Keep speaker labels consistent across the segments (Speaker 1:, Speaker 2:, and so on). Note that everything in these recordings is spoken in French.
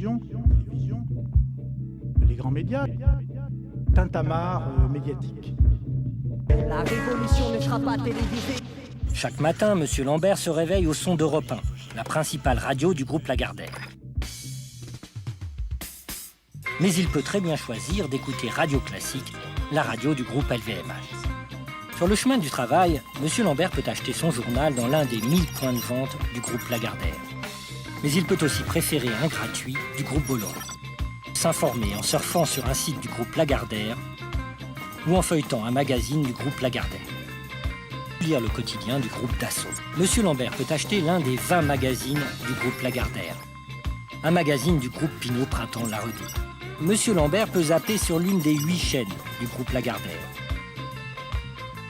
Speaker 1: télévision, les grands médias, tintamarre médiatique.
Speaker 2: La révolution ne sera pas télévisée.
Speaker 3: Chaque matin, M. Lambert se réveille au son d'Europe 1, la principale radio du groupe Lagardère. Mais il peut très bien choisir d'écouter Radio Classique, la radio du groupe LVMH. Sur le chemin du travail, M. Lambert peut acheter son journal dans l'un des 1000 points de vente du groupe Lagardère. Mais il peut aussi préférer un gratuit du groupe Bolloré. S'informer en surfant sur un site du groupe Lagardère ou en feuilletant un magazine du groupe Lagardère. Lire le quotidien du groupe Dassault. M. Lambert peut acheter l'un des 20 magazines du groupe Lagardère. Un magazine du groupe Pinault Printemps La Redoute. M. Lambert peut zapper sur l'une des 8 chaînes du groupe Lagardère.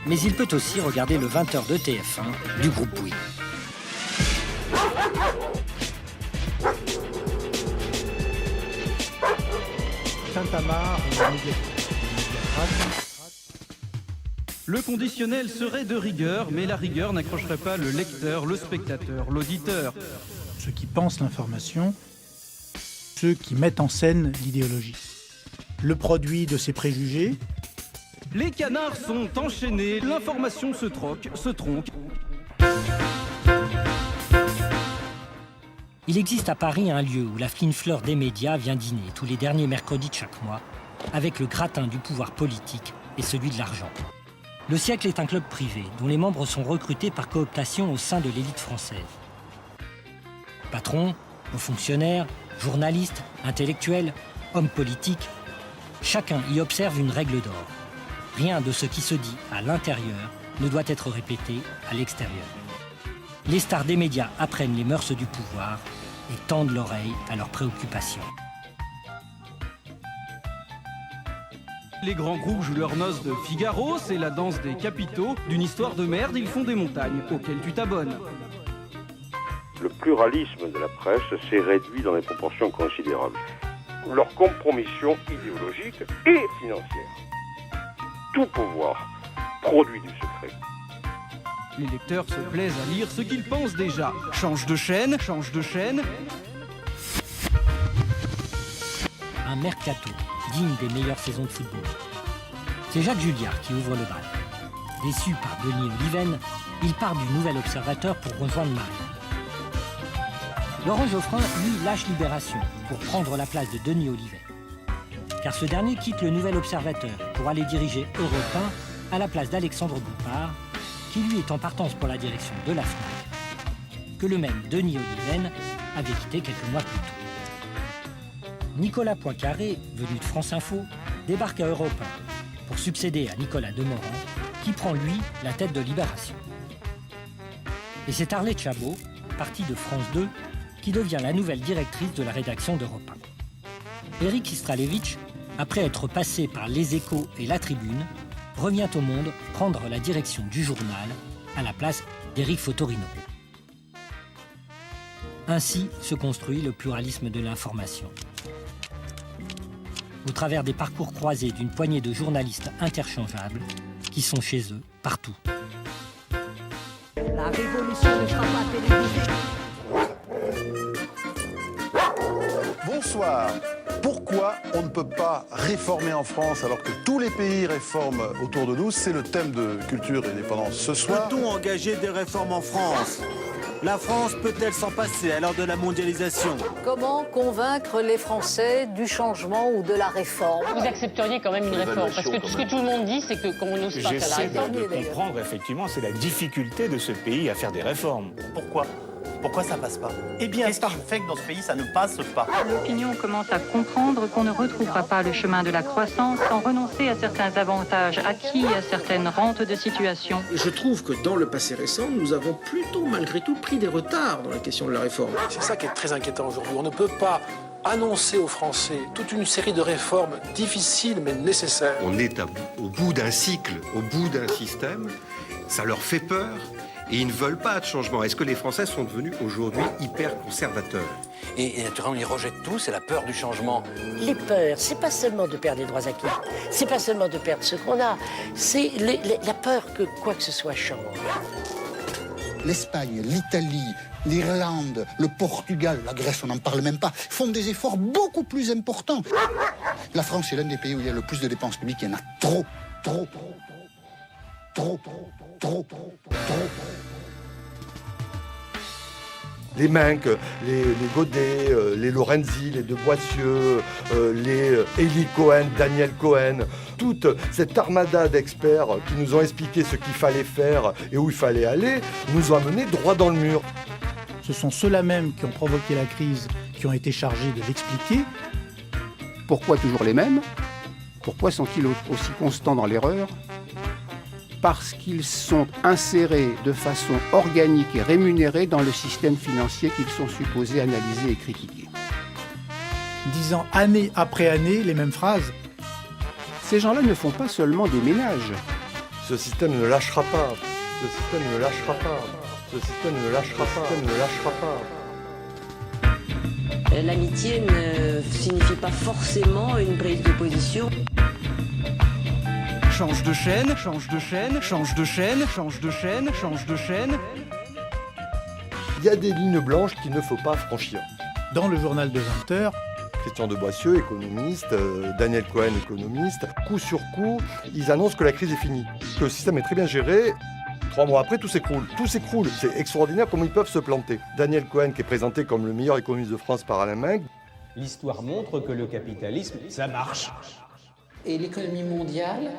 Speaker 3: Mais il peut aussi regarder le 20h de TF1 du groupe Bouygues.
Speaker 1: Tintamarre médiatique.
Speaker 4: Le conditionnel serait de rigueur, mais la rigueur n'accrocherait pas le lecteur, le spectateur, l'auditeur.
Speaker 1: Ceux qui pensent l'information, ceux qui mettent en scène l'idéologie. Le produit de ces préjugés.
Speaker 4: Les canards sont enchaînés, l'information se troque, se tronque.
Speaker 3: Il existe à Paris un lieu où la fine fleur des médias vient dîner tous les derniers mercredis de chaque mois avec le gratin du pouvoir politique et celui de l'argent. Le Siècle est un club privé dont les membres sont recrutés par cooptation au sein de l'élite française. Patrons, hauts fonctionnaires, journalistes, intellectuels, hommes politiques, chacun y observe une règle d'or. Rien de ce qui se dit à l'intérieur ne doit être répété à l'extérieur. Les stars des médias apprennent les mœurs du pouvoir et tendent l'oreille à leurs préoccupations.
Speaker 4: Les grands groupes jouent leurs noces de Figaro, c'est la danse des capitaux. D'une histoire de merde, ils font des montagnes auxquelles tu t'abonnes.
Speaker 5: Le pluralisme de la presse s'est réduit dans des proportions considérables. Leur compromission idéologique et financière. Tout pouvoir produit du secret.
Speaker 4: Les lecteurs se plaisent à lire ce qu'ils pensent déjà. Change de chaîne, change de chaîne.
Speaker 3: Un mercato digne des meilleures saisons de football. C'est Jacques Julliard qui ouvre le bal. Déçu par Denis Oliven, il part du Nouvel Observateur pour rejoindre Marie. Laurent Geoffrin, lui, lâche Libération pour prendre la place de Denis Oliven. Car ce dernier quitte le Nouvel Observateur pour aller diriger Europe 1 à la place d'Alexandre Bompard, qui lui est en partance pour la direction de la FNAC, que le même Denis Oliven avait quitté quelques mois plus tôt. Nicolas Poincaré, venu de France Info, débarque à Europe 1 pour succéder à Nicolas Demorand, qui prend lui la tête de Libération. Et c'est Arlette Chabot, partie de France 2, qui devient la nouvelle directrice de la rédaction d'Europe 1. Éric Istralevitch, après être passé par Les Échos et La Tribune, revient au Monde prendre la direction du journal à la place d'Éric Fotorino. Ainsi se construit le pluralisme de l'information. Au travers des parcours croisés d'une poignée de journalistes interchangeables qui sont chez eux partout.
Speaker 2: La révolution ne sera pas télévisée.
Speaker 6: Bonsoir. Pourquoi on ne peut pas réformer en France alors que tous les pays réforment autour de nous? C'est le thème de Culture et Indépendance ce soir.
Speaker 7: Peut-on engager des réformes en France? La France peut-elle s'en passer à l'heure de la mondialisation?
Speaker 8: Comment convaincre les Français du changement ou de la réforme?
Speaker 9: Vous accepteriez quand même une réforme? Parce que ce que tout le monde dit, c'est qu'on n'ose pas faire la
Speaker 10: J'essaie
Speaker 9: réforme.
Speaker 10: de comprendre, effectivement, c'est la difficulté de ce pays à faire des réformes.
Speaker 11: Pourquoi ça passe pas? Eh bien, qu'est-ce qui fait que dans ce pays, ça ne passe pas?
Speaker 12: L'opinion commence à comprendre qu'on ne retrouvera pas le chemin de la croissance sans renoncer à certains avantages acquis, à certaines rentes de situation.
Speaker 13: Je trouve que dans le passé récent, nous avons plutôt, malgré tout, pris des retards dans la question de la réforme.
Speaker 14: C'est ça qui est très inquiétant aujourd'hui. On ne peut pas annoncer aux Français toute une série de réformes difficiles mais nécessaires.
Speaker 15: On est au bout d'un cycle, au bout d'un système. Ça leur fait peur. Et ils ne veulent pas de changement. Est-ce que les Français sont devenus aujourd'hui hyper conservateurs?
Speaker 11: Et naturellement, ils rejettent tout, c'est la peur du changement.
Speaker 16: Les peurs, c'est pas seulement de perdre des droits acquis, c'est pas seulement de perdre ce qu'on a, c'est la peur que quoi que ce soit change.
Speaker 17: L'Espagne, l'Italie, l'Irlande, le Portugal, la Grèce, on n'en parle même pas, font des efforts beaucoup plus importants. La France est l'un des pays où il y a le plus de dépenses publiques. Il y en a trop.
Speaker 18: Les Menck, les Godet, les Lorenzi, les De Boissieu, les Eli Cohen, Daniel Cohen, toute cette armada d'experts qui nous ont expliqué ce qu'il fallait faire et où il fallait aller, nous ont amenés droit dans le mur.
Speaker 1: Ce sont ceux-là même qui ont provoqué la crise, qui ont été chargés de l'expliquer.
Speaker 19: Pourquoi toujours les mêmes ? Pourquoi sont-ils aussi constants dans l'erreur ? Parce qu'ils sont insérés de façon organique et rémunérés dans le système financier qu'ils sont supposés analyser et critiquer.
Speaker 1: Disant année après année les mêmes phrases.
Speaker 19: Ces gens-là ne font pas seulement des ménages.
Speaker 18: Ce système ne lâchera pas. Ce système ne lâchera pas. Ce système ne lâchera pas. Ce système ne lâchera pas.
Speaker 20: L'amitié ne signifie pas forcément une prise de position.
Speaker 4: Change de chaîne, change de chaîne, change de chaîne, change de chaîne, change de chaîne.
Speaker 18: Il y a des lignes blanches qu'il ne faut pas franchir.
Speaker 1: Dans le journal de 20h,
Speaker 18: Christian De Boissieu, économiste, Daniel Cohen, économiste, coup sur coup, ils annoncent que la crise est finie, que le système est très bien géré. 3 mois après, tout s'écroule. Tout s'écroule. C'est extraordinaire comment ils peuvent se planter. Daniel Cohen, qui est présenté comme le meilleur économiste de France par Alain Menck.
Speaker 21: L'histoire montre que le capitalisme, ça marche.
Speaker 13: Et l'économie mondiale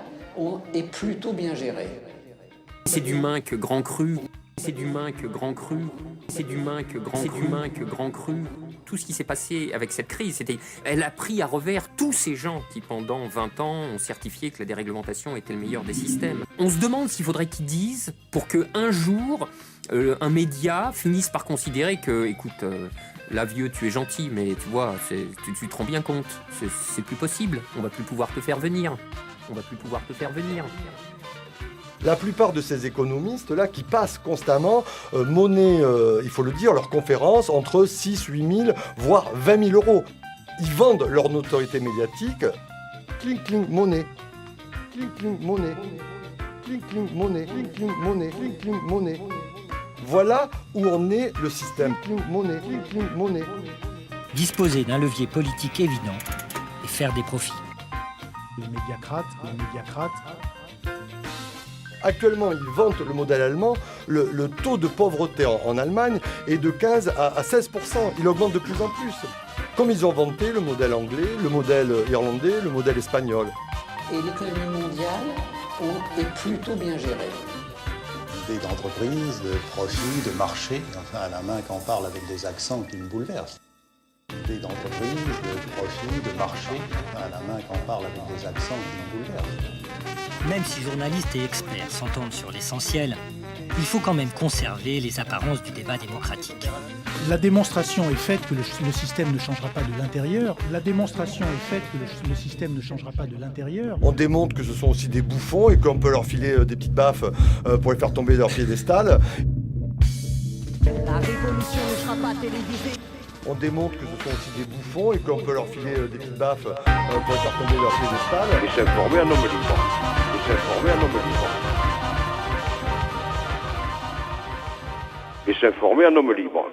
Speaker 13: est plutôt bien gérée.
Speaker 22: C'est du Menck grand cru. C'est du Menck grand cru. C'est du Menck grand cru. C'est du Menck grand cru. Tout ce qui s'est passé avec cette crise, elle a pris à revers tous ces gens qui, pendant 20 ans, ont certifié que la déréglementation était le meilleur des systèmes. On se demande s'il faudrait qu'ils disent, pour qu'un jour, un média finisse par considérer que, écoute, là, vieux, tu es gentil, mais tu vois, tu te rends bien compte, c'est plus possible. On va plus pouvoir te faire venir. On va plus pouvoir te faire venir.
Speaker 18: La plupart de ces économistes-là qui passent constamment monnaie, il faut le dire, leurs conférences entre 6, 8 000, voire 20 000 euros. Ils vendent leur notoriété médiatique. Cling, cling, monnaie. Cling, cling, monnaie. Cling, cling, monnaie. Cling, cling, monnaie. Cling, cling, monnaie. Voilà où en est le système. Cling, monnaie. Cling, cling, monnaie.
Speaker 3: Disposer d'un levier politique évident et faire des profits.
Speaker 1: Les médiacrates.
Speaker 18: Actuellement, ils vantent le modèle allemand. Le taux de pauvreté en Allemagne est de 15 à 16%. Il augmente de plus en plus. Comme ils ont vanté le modèle anglais, le modèle irlandais, le modèle espagnol.
Speaker 13: Et l'économie mondiale est plutôt bien gérée.
Speaker 23: L'idée d'entreprise, de profit, de marché, enfin à la main qu'on parle avec des accents qui me bouleversent. L'idée d'entreprise, de profit, de marché, enfin à la main qu'on parle avec des accents qui me bouleversent.
Speaker 3: Même si journalistes et experts s'entendent sur l'essentiel, il faut quand même conserver les apparences du débat démocratique.
Speaker 1: La démonstration est faite que le système ne changera pas de l'intérieur.
Speaker 18: On démontre que ce sont aussi des bouffons et qu'on peut leur filer des petites baffes pour les faire tomber de leur piédestal.
Speaker 2: La révolution ne sera pas télévisée.
Speaker 18: On démontre que ce sont aussi des bouffons et qu'on peut leur filer des petites baffes pour les faire tomber de leur piédestal.
Speaker 5: Et s'informer un homme libre. Et s'informer un homme libre.